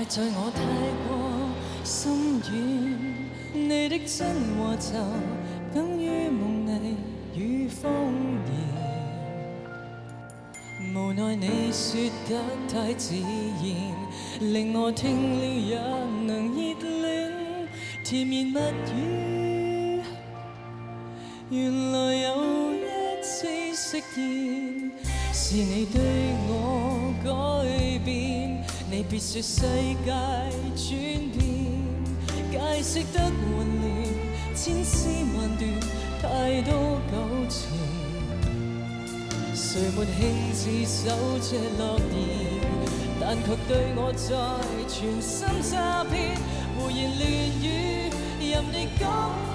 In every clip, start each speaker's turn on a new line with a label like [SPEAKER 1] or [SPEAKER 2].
[SPEAKER 1] 怪在我太過心軟，你的真和就等於夢囈與謊言。無奈你說得太自然，令我聽了也能熱戀。甜言蜜語原來有一次食言，是你對我改變。你別說世界轉變，解釋得混亂，千絲萬段，太多糾纏。誰沒興致守這諾言，但卻對我在全心詐騙。胡言亂語，任你講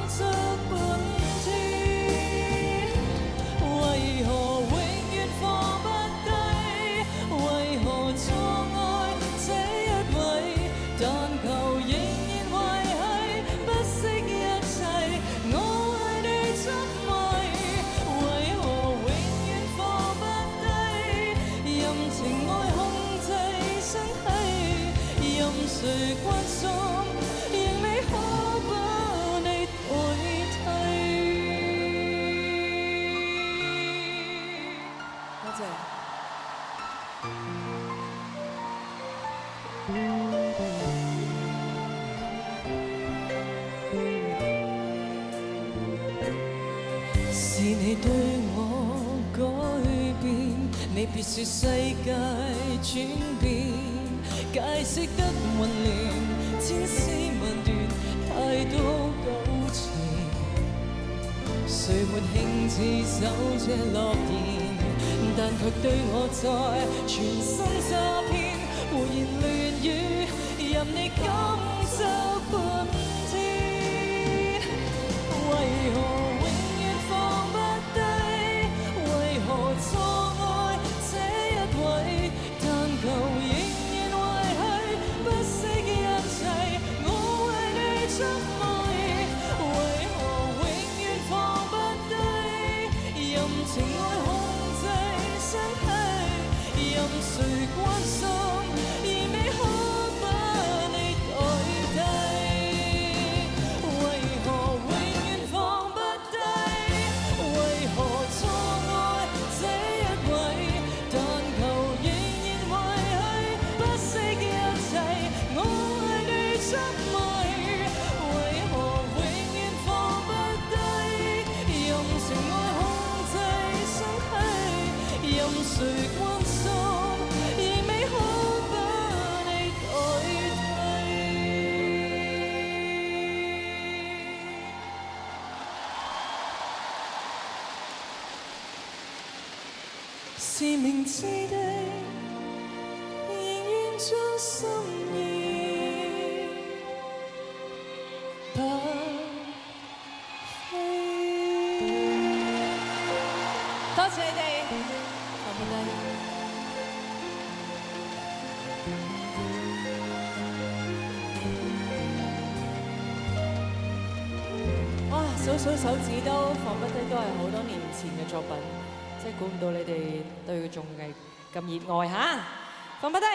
[SPEAKER 1] 出半天，為何永遠放不低？為何錯愛這一位？但求仍然維繫，不惜一切，我為你執迷。為何永遠放不低？任情愛控制身體，任誰關心，仍未可把你代替。多謝。是你對我改變，你別說世界轉變，解釋得混亂，千絲萬段，太多糾纏。誰沒興致守這諾言，但卻對我在全心詐騙。胡言亂語，任你感受半天，為何永遠放不低？為何錯愛這一位？但求仍然維繫，不惜一切，我為你執迷。為何永遠放不低？任情愛控制身體，任誰關心，而未可把你代替。為何永遠放不低？為何錯愛這一位？但求仍然維繫，不惜一切，我為你執迷。為何永遠放不低？任情愛控制身體，任誰關心，而未可把你代替。是明知的，仍願將心意不飛。多謝你哋，放不低。哇！數數手指都放不低，都係好多年前嘅作品，即係估唔到你哋對佢仲係咁熱愛嚇，放不低。